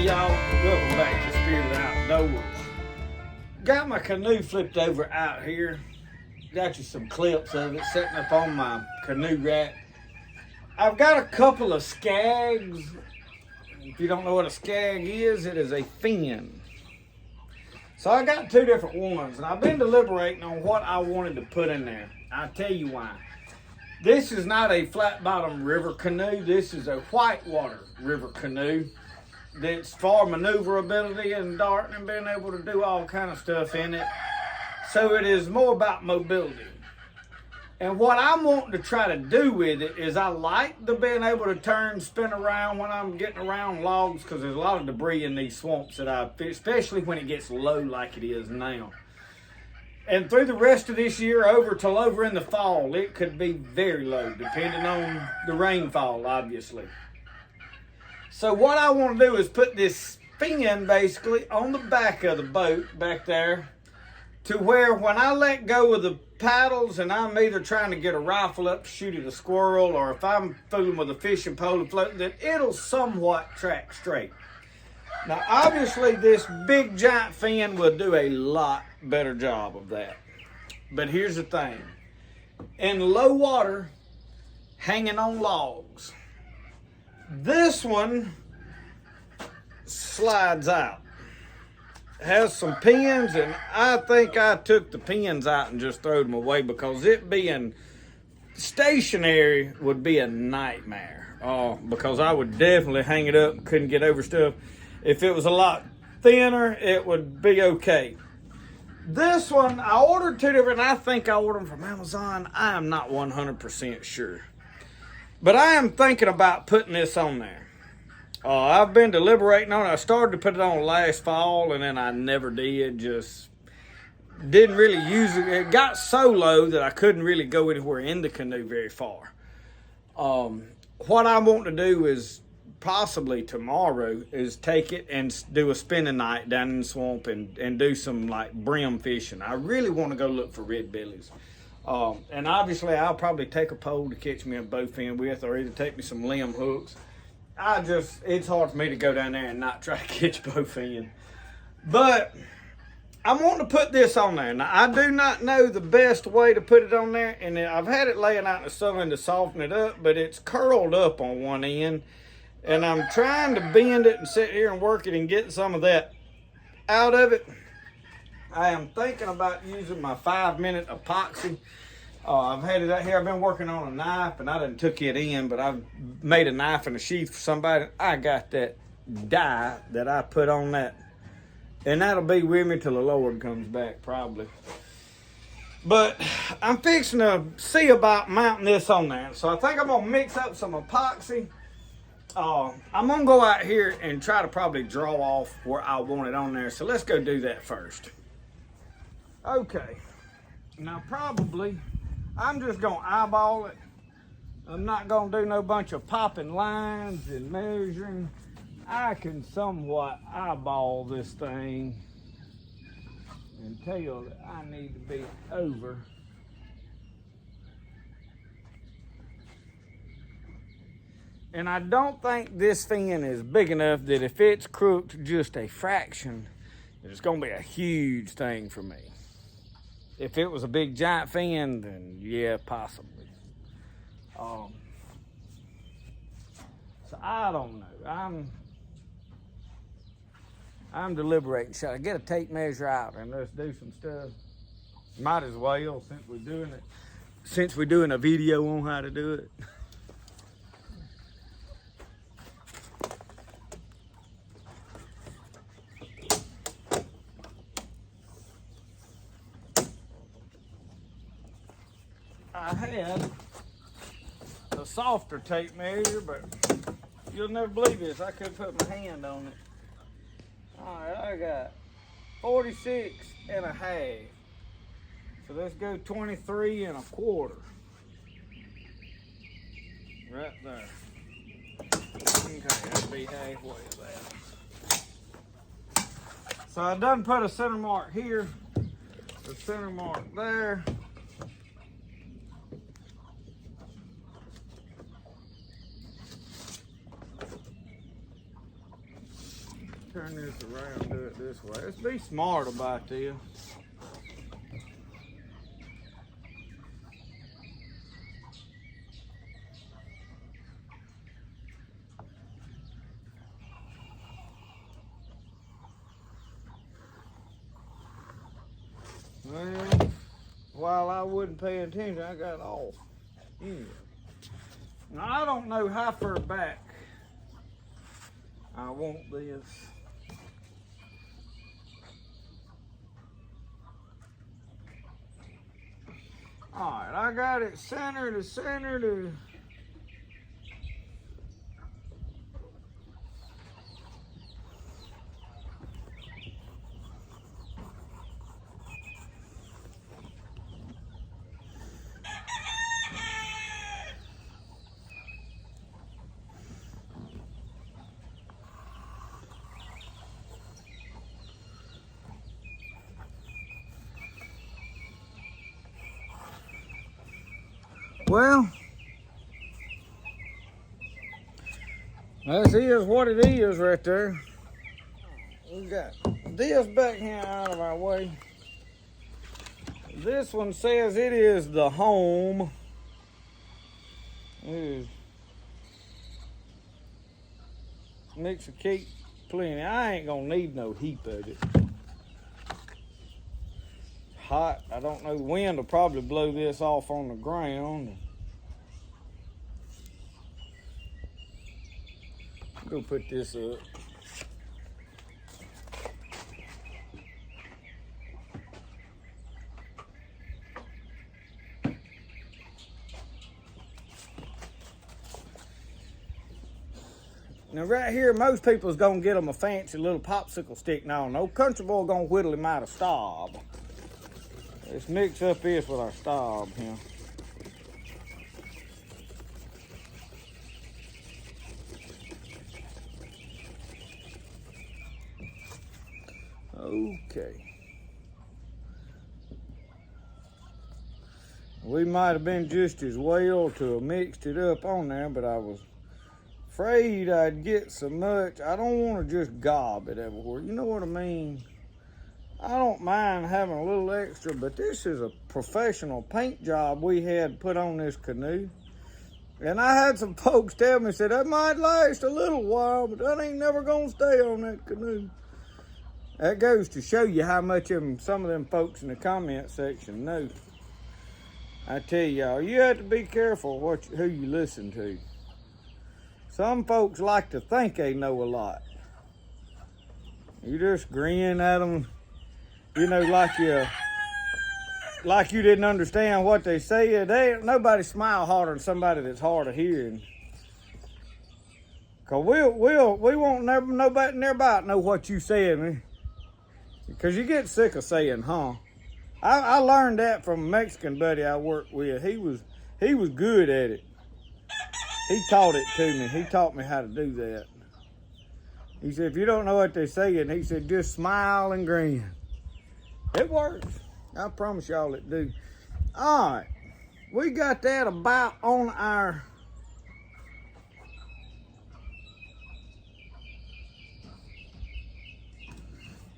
y'all, welcome back to Spirit Outdoors. Got my canoe flipped over out here. Got you some clips of it sitting up on my canoe rack. I've got a couple of skags. If you don't know what a skag is, it is a fin. So I got two different ones, and I've been deliberating on what I wanted to put in there. I'll tell you why. This is not a flat bottom river canoe. This is a whitewater river canoe that's for maneuverability and darting and being able to do all kind of stuff in it. So it is more about mobility. And what I'm wanting to try to do with it is I like the being able to turn, spin around when I'm getting around logs, because there's a lot of debris in these swamps that especially when it gets low like it is now. And through the rest of this year, till over in the fall, it could be very low, depending on the rainfall, obviously. So what I want to do is put this fin basically on the back of the boat back there, to where when I let go of the paddles and I'm either trying to get a rifle up to shoot at a squirrel, or if I'm fooling with a fishing pole and floating, that it'll somewhat track straight. Now, obviously, this big giant fin will do a lot better job of that. But here's the thing. In low water, hanging on logs, this one slides out. It has some pins, and I think I took the pins out and just threw them away, because it being stationary would be a nightmare. Because I would definitely hang it up and couldn't get over stuff. If it was a lot thinner, it would be okay. This one, I ordered two different, I think I ordered them from Amazon. I am not 100% sure. But I am thinking about putting this on there. I've been deliberating on it. I started to put it on last fall, and then I never did. Just didn't really use it. It got so low that I couldn't really go anywhere in the canoe very far. What I want to do is possibly tomorrow is take it and do a spinning night down in the swamp and do some like brim fishing. I really want to go look for red bellies. And obviously I'll probably take a pole to catch me a bowfin with, or either take me some limb hooks. It's hard for me to go down there and not try to catch bowfin. But I'm wanting to put this on there. Now, I do not know the best way to put it on there, and I've had it laying out in the sun to soften it up, but it's curled up on one end. And I'm trying to bend it and sit here and work it and get some of that out of it. I am thinking about using my 5-minute epoxy. I've had it out here. I've been working on a knife, and I done took it in, but I've made a knife and a sheath for somebody. I got that dye that I put on that, and that'll be with me till the Lord comes back, probably. But I'm fixing to see about mounting this on there. So I think I'm gonna mix up some epoxy. I'm gonna go out here and try to probably draw off where I want it on there. So let's go do that first. Okay, now probably I'm just gonna eyeball it. I'm not gonna do no bunch of popping lines and measuring. I can somewhat eyeball this thing and tell that I need to be over. And I don't think this fin is big enough that if it's crooked just a fraction, it's gonna be a huge thing for me. If it was a big giant fin, then yeah, possibly. So I don't know. I'm deliberating. Should I get a tape measure out and let's do some stuff? Might as well, since we're doing a video on how to do it. I had a softer tape measure, but you'll never believe this. I could put my hand on it. All right, I got 46 and a half. So let's go 23 and a quarter. Right there. Okay, that'll be halfway of that. So I done put a center mark here, a center mark there. turn this around, do it this way. Let's be smart about this. Well, while I wasn't paying attention, I got off. Yeah. Now, I don't know how far back I want this. All right, I got it center to center to. Well, this is what it is right there. We got this back here out of our way. This one says it is the home. It is mix of cake plenty. I ain't gonna need no heap of it. Hot. I don't know. The wind will probably blow this off on the ground. Go put this up. Now right here, most people's gonna get them a fancy little popsicle stick. Now, no country boy gonna whittle him out of stub. Let's mix up this with our stub here. Okay. We might have been just as well to have mixed it up on there, but I was afraid I'd get so much. I don't want to just gob it everywhere. You know what I mean? I don't mind having a little extra, but this is a professional paint job we had put on this canoe. And I had some folks tell me, said, that might last a little while, but that ain't never gonna stay on that canoe. That goes to show you how much of them, some of them folks in the comment section know. I tell y'all, you have to be careful who you listen to. Some folks like to think they know a lot. You just grin at them, you know, like you didn't understand what they said. Nobody smile harder than somebody that's hard of hearing. Cause we won't nobody nearby know what you said, man. Because you get sick of saying, huh? I learned that from a Mexican buddy I worked with. He was good at it. He taught it to me. He taught me how to do that. He said, if you don't know what they're saying, he said, just smile and grin. It works. I promise y'all it do. All right. We got that about on our...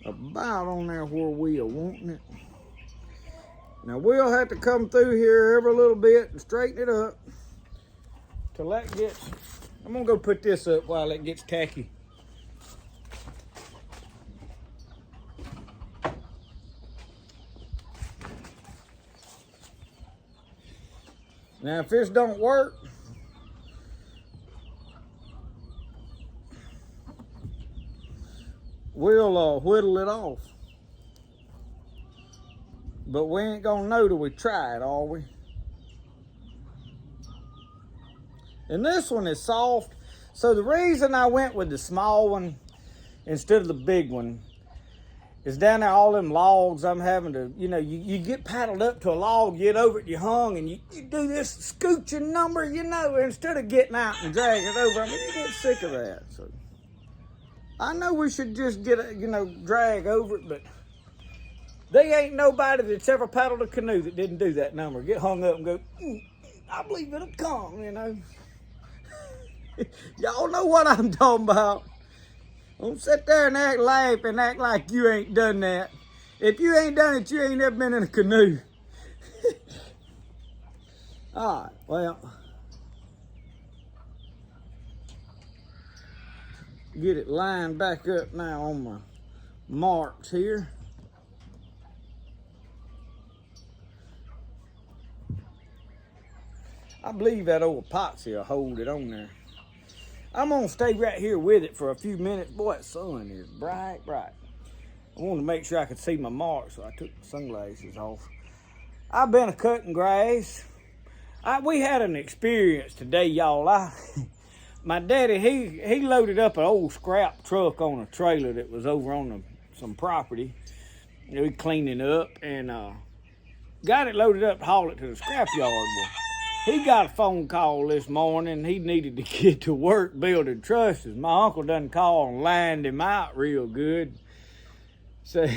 about on there where we are wanting it. Now we'll have to come through here every little bit and straighten it up till that gets... I'm gonna go put this up while it gets tacky. Now if this don't work, we'll whittle it off. But we ain't gonna know till we try it, are we? And this one is soft. So the reason I went with the small one instead of the big one is down there all them logs I'm having to, you know, you get paddled up to a log, get over it, you hung, and you do this scooching number, you know, instead of getting out and dragging it over. I mean, you get sick of that. So I know we should just get, drag over it, but there ain't nobody that's ever paddled a canoe that didn't do that number. Get hung up and go, I believe it'll come, you know. Y'all know what I'm talking about. Don't sit there and laugh and act like you ain't done that. If you ain't done it, you ain't never been in a canoe. All right, well, get it lined back up now on my marks here. I believe that old epoxy will hold it on there. I'm gonna stay right here with it for a few minutes. Boy, that sun is bright, bright. I wanted to make sure I could see my marks, so I took the sunglasses off. I've been cutting grass. We had an experience today, y'all. My daddy, he loaded up an old scrap truck on a trailer that was over on some property. We cleaning up and got it loaded up to haul it to the scrapyard. He got a phone call this morning. He needed to get to work building trusses. My uncle done called and lined him out real good. So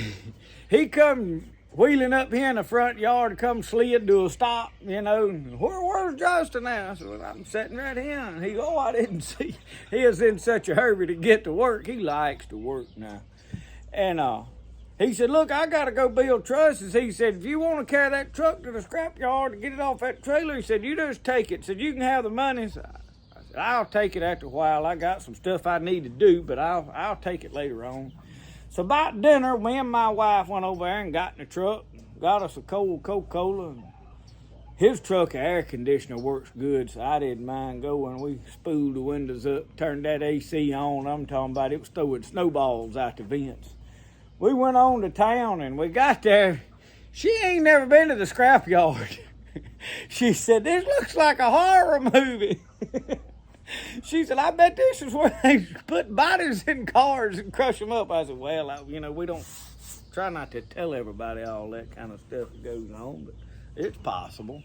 he come wheeling up here in the front yard to come slid to a stop, you know. Where's Justin now? I said, well, I'm sitting right here. And he goes, oh, I didn't see. He was in such a hurry to get to work. He likes to work now. And he said, look, I got to go build trusses. He said, if you want to carry that truck to the scrapyard to get it off that trailer, he said, you just take it. He said, you can have the money. So I said, I'll take it after a while. I got some stuff I need to do, but I'll take it later on. So about dinner, me and my wife went over there and got in the truck, got us a cold Coca-Cola. His truck air conditioner works good, so I didn't mind going. We spooled the windows up, turned that AC on. I'm talking about it was throwing snowballs out the vents. We went on to town and we got there. She ain't never been to the scrapyard. She said, this looks like a horror movie. She said, I bet this is where they put bodies in cars and crush them up. I said, well, we don't try not to tell everybody all that kind of stuff that goes on, but it's possible.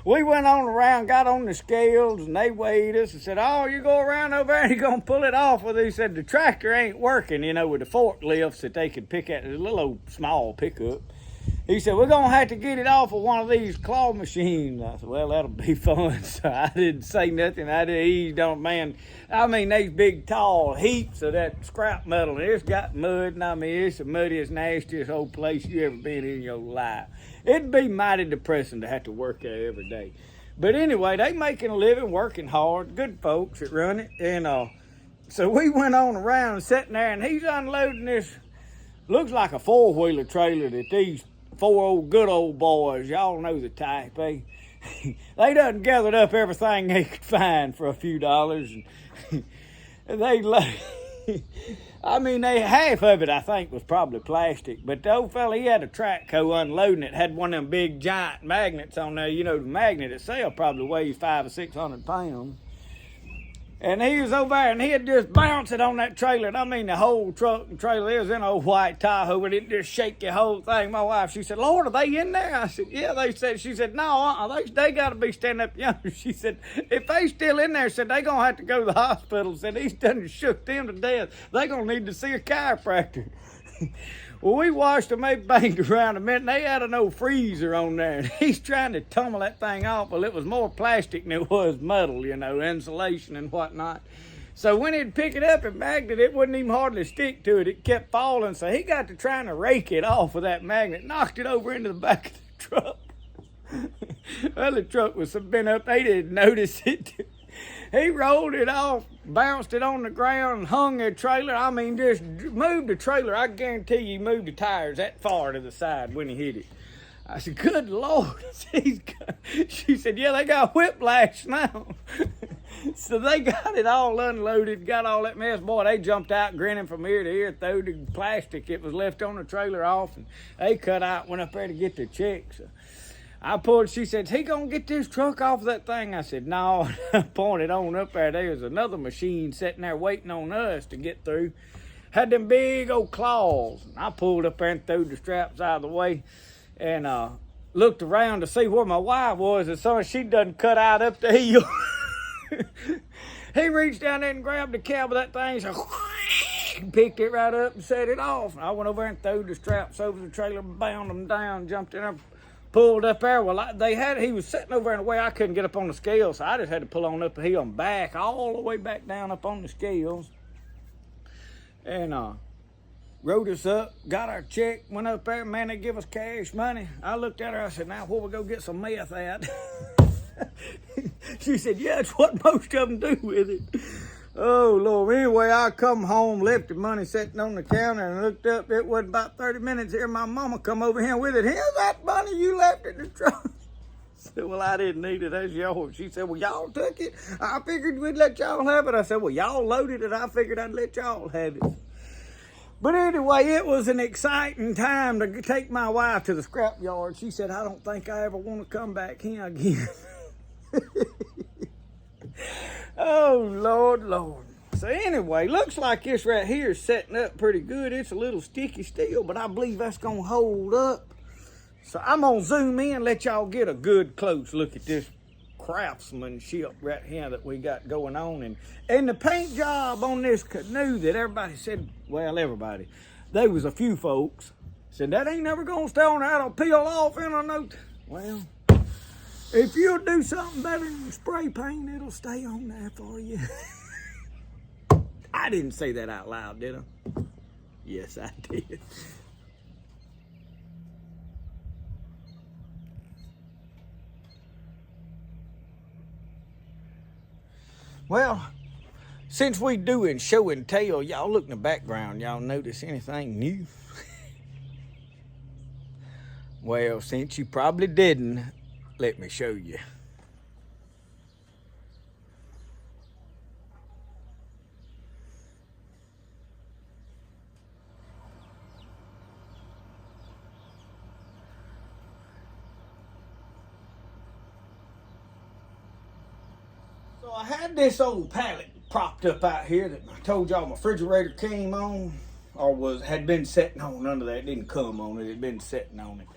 We went on around, got on the scales, and they weighed us and said, oh, you go around over there and you're going to pull it off. Well, they said the tractor ain't working, with the forklifts that they could pick at, a little old small pickup. He said, we're going to have to get it off of one of these claw machines. I said, well, that'll be fun. So I didn't say nothing. I didn't ease on, man. I mean, these big, tall heaps of that scrap metal, and it's got mud, and it's the muddiest, nastiest old place you ever been in your life. It'd be mighty depressing to have to work there every day. But anyway, they making a living, working hard, good folks that run it. And so we went on around and sitting there, and he's unloading this, looks like a four-wheeler trailer that these four good old boys, y'all know the type, eh? They done gathered up everything they could find for a few dollars. And half of it, I think, was probably plastic. But the old fella, he had a track co unloading it, had one of them big giant magnets on there. The magnet itself probably weighs 500 or 600 pounds. And he was over there, and he'd just bounce it on that trailer. And I mean, the whole truck and trailer, it was in an old white Tahoe, and it just shake the whole thing. My wife, she said, Lord, are they in there? I said, yeah, they said. She said, no, they got to be standing up yonder. She said, if they still in there, said, they going to have to go to the hospital. Said, he's done shook them to death. They going to need to see a chiropractor. Well, we washed them, they banged around a minute, and they had an old freezer on there, and he's trying to tumble that thing off. Well, it was more plastic than it was metal, insulation and whatnot. So when he'd pick it up and magnet, it wouldn't even hardly stick to it. It kept falling, so he got to trying to rake it off with that magnet, knocked it over into the back of the truck. Well, the truck was been up, they didn't notice it. He rolled it off, bounced it on the ground, hung the trailer. I mean, just moved the trailer. I guarantee you he moved the tires that far to the side when he hit it. I said, good Lord. She said, yeah, they got whiplash now. So they got it all unloaded, got all that mess. Boy, they jumped out grinning from ear to ear, threw the plastic that was left on the trailer off, and they cut out, went up there to get their check. So I pulled, she said, he gonna get this truck off of that thing? I said, no. I pointed on up there. There was another machine sitting there waiting on us to get through. Had them big old claws. And I pulled up there and threw the straps out of the way and looked around to see where my wife was, and so she done cut out up the hill. He reached down there and grabbed the cab of that thing, so picked it right up and set it off. And I went over there and threw the straps over the trailer, bound them down, jumped in there, pulled up there. Well, he was sitting over in the way I couldn't get up on the scales, so I just had to pull on up the hill and back all the way back down up on the scales. And rode us up, got our check, went up there. Man, they give us cash money. I looked at her, I said, now where we go get some meth at? She said, yeah, it's what most of them do with it. Oh, Lord. Anyway, I come home, left the money sitting on the counter, and looked up. It wasn't about 30 minutes here. My mama come over here with it. Here's that money you left in the truck. I said, well, I didn't need it. That's yours. She said, well, y'all took it. I figured we'd let y'all have it. I said, well, y'all loaded it. I figured I'd let y'all have it. But anyway, it was an exciting time to take my wife to the scrapyard. She said, I don't think I ever want to come back here again. Oh, Lord, Lord. So anyway, looks like this right here is setting up pretty good. It's a little sticky still, but I believe that's going to hold up. So I'm going to zoom in, let y'all get a good close look at this craftsmanship right here that we got going on. And the paint job on this canoe that everybody said, well, everybody, there was a few folks said, that ain't never going to stay on there. That'll peel off in a note. Well, if you'll do something better than spray paint, it'll stay on there for you. I didn't say that out loud, did I? Yes, I did. Well, since we doing show and tell, y'all look in the background, y'all notice anything new? Well, since you probably didn't, let me show you. So I had this old pallet propped up out here that I told y'all my refrigerator came on, or had been sitting on under that. It didn't come on it, it had been sitting on it.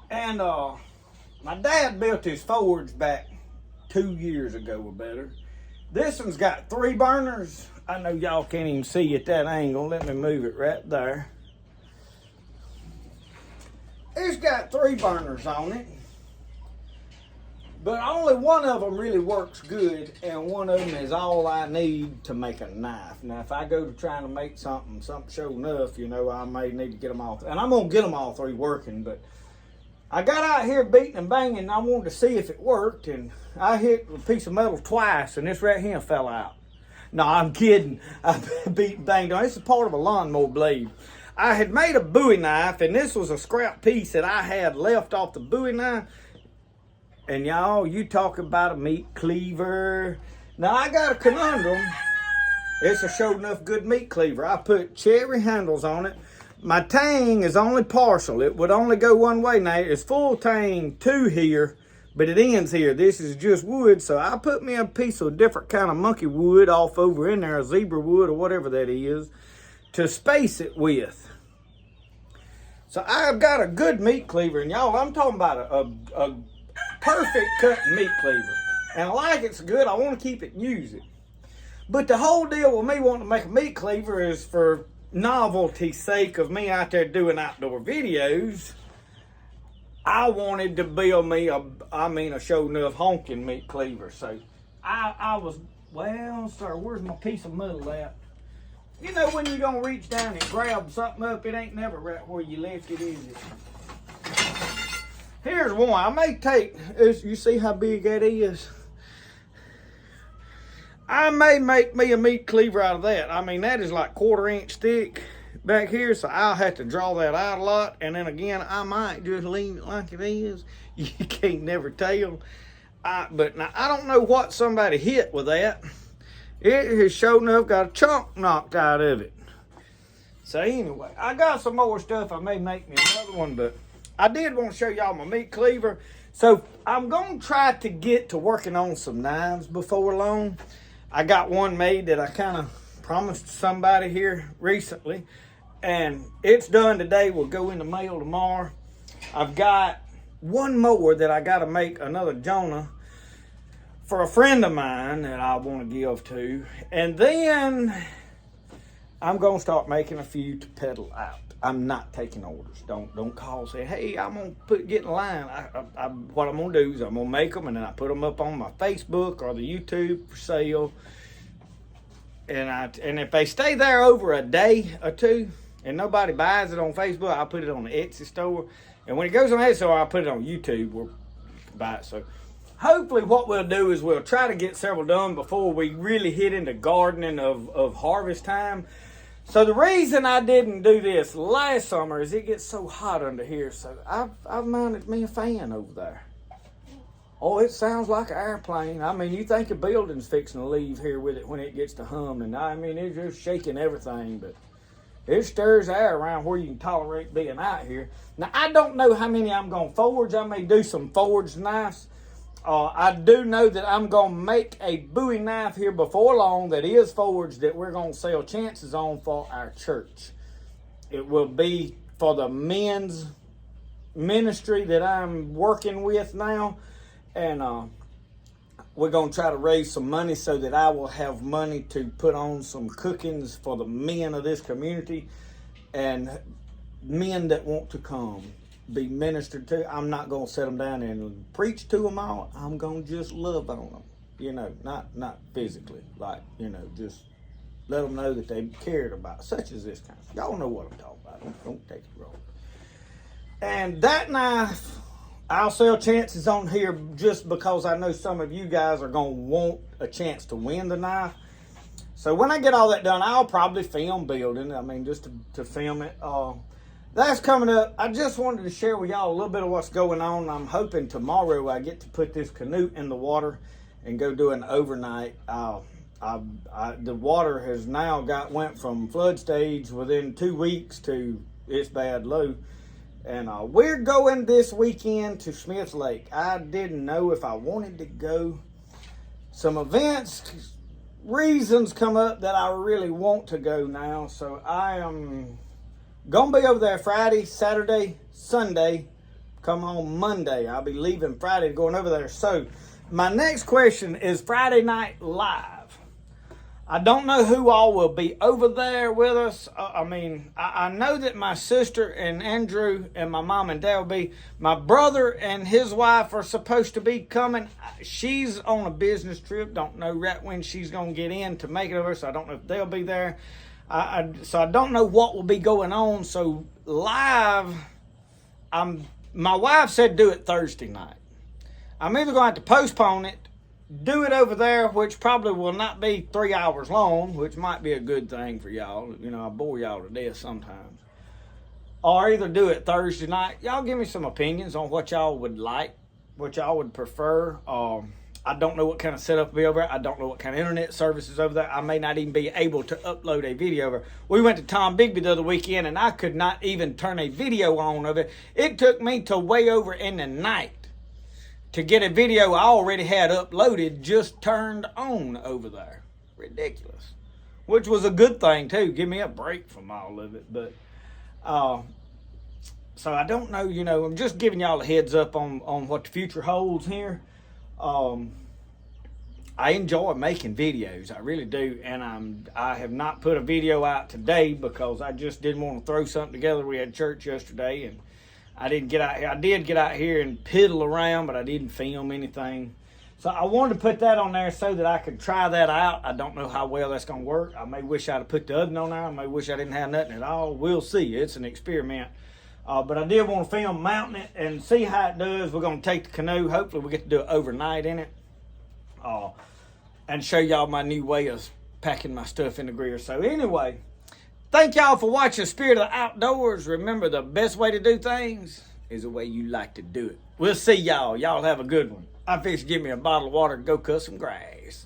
And my dad built his forge back 2 years ago or better. This one's got 3 burners. I know y'all can't even see at that angle. Let me move it right there. It's got 3 burners on it. But only one of them really works good, and one of them is all I need to make a knife. Now, if I go to trying to make something sure enough, you know, I may need to get them all. And I'm going to get them all 3 working, but I got out here beating and banging, and I wanted to see if it worked, and I hit a piece of metal twice, and this right here fell out. No, I'm kidding. I beat and banged on it. This is part of a lawnmower blade. I had made a Bowie knife, and this was a scrap piece that I had left off the Bowie knife. And y'all, you talk about a meat cleaver. Now, I got a conundrum. It's a sure enough good meat cleaver. I put cherry handles on it. My tang is only partial. It would only go one way. Now, it's full tang 2 here, but it ends here. This is just wood, so I put me a piece of different kind of monkey wood off over in there, zebra wood or whatever that is, to space it with. So I've got a good meat cleaver, and y'all, I'm talking about a perfect cutting meat cleaver. And I like it's good. I want to keep it and use it. But the whole deal with me wanting to make a meat cleaver is for novelty's sake of me out there doing outdoor videos. I wanted to build me a show enough honking meat cleaver. So I was, well, sir, where's my piece of metal at? You know when you're going to reach down and grab something up, it ain't never right where you left it, is it? Here's one. I may take, you see how big that is? I may make me a meat cleaver out of that. I mean, that is like 1/4 inch thick back here, so I'll have to draw that out a lot. And then again, I might just leave it like it is. You can't never tell. But now, I don't know what somebody hit with that. It has sure enough got a chunk knocked out of it. So anyway, I got some more stuff. I may make me another one, but I did want to show y'all my meat cleaver. So I'm going to try to get to working on some knives before long. I got one made that I kind of promised somebody here recently, and it's done today. Will go in the mail tomorrow. I've got one more that I got to make another Jonah for a friend of mine that I want to give to. And then I'm gonna start making a few to pedal out. I'm not taking orders. Don't call and say, hey, I'm gonna get in line. What I'm gonna do is I'm gonna make them and then I put them up on my Facebook or the YouTube for sale. And if they stay there over a day or two and nobody buys it on Facebook, I'll put it on the Etsy store. And when it goes on Etsy store, I'll put it on YouTube or buy it. So hopefully what we'll do is we'll try to get several done before we really hit into gardening of harvest time. So the reason I didn't do this last summer is it gets so hot under here. So I've mounted me a fan over there. Oh, it sounds like an airplane. I mean, you think a building's fixing to leave here with it when it gets to humming. I mean, it's just shaking everything, but it stirs air around where you can tolerate being out here. Now, I don't know how many I'm going to forge. I may do some forged knives. I do know that I'm going to make a Bowie knife here before long that is forged that we're going to sell chances on for our church. It will be for the men's ministry that I'm working with now. And we're going to try to raise some money so that I will have money to put on some cookings for the men of this community and men that want to come be ministered to. I'm not going to sit them down and preach to them all. I'm going to just love on them, you know, not physically, like, you know, just let them know that they cared about, such as this kind of, y'all know what I'm talking about. Don't take it wrong. And that knife, I'll sell chances on here just because I know some of you guys are going to want a chance to win the knife. So when I get all that done, I'll probably film building. I mean, just to film it. That's coming up. I just wanted to share with y'all a little bit of what's going on. I'm hoping tomorrow I get to put this canoe in the water and go do an overnight. The water has now went from flood stage within 2 weeks to it's bad low. And we're going this weekend to Smith Lake. I didn't know if I wanted to go. Some events, reasons come up that I really want to go now. So I am going to be over there Friday, Saturday, Sunday. Come home Monday. I'll be leaving Friday going over there. So my next question is Friday Night Live. I don't know who all will be over there with us. I know that my sister and Andrew and my mom and dad will be. My brother and his wife are supposed to be coming. She's on a business trip. Don't know right when she's going to get in to make it over, so I don't know if they'll be there. So I don't know what will be going on. So live, my wife said do it Thursday night. I'm either going to have to postpone it, do it over there, which probably will not be 3 hours long, which might be a good thing for y'all. You know, I bore y'all to death sometimes. Or either do it Thursday night. Y'all give me some opinions on what y'all would like, what y'all would prefer. I don't know what kind of setup will be over there. I don't know what kind of internet service is over there. I may not even be able to upload a video over. We went to Tom Bigby the other weekend, and I could not even turn a video on of it. It took me till way over in the night to get a video I already had uploaded just turned on over there. Ridiculous. Which was a good thing, too. Give me a break from all of it. But, so I don't know, you know, I'm just giving y'all a heads up on what the future holds here. I enjoy making videos. I really do. And I have not put a video out today because I just didn't want to throw something together. We had church yesterday and I didn't get out here. I did get out here and piddle around, but I didn't film anything. So I wanted to put that on there so that I could try that out. I don't know how well that's going to work. I may wish I'd have put the oven on there. I may wish I didn't have nothing at all. We'll see. It's an experiment. But I did want to film mounting it and see how it does. We're going to take the canoe. Hopefully we get to do it overnight in it. And show y'all my new way of packing my stuff in the greer. So anyway, thank y'all for watching Spirit of the Outdoors. Remember, the best way to do things is the way you like to do it. We'll see y'all. Y'all have a good one. I'm fixing to give me a bottle of water and go cut some grass.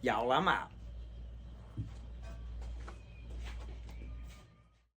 Y'all, I'm out.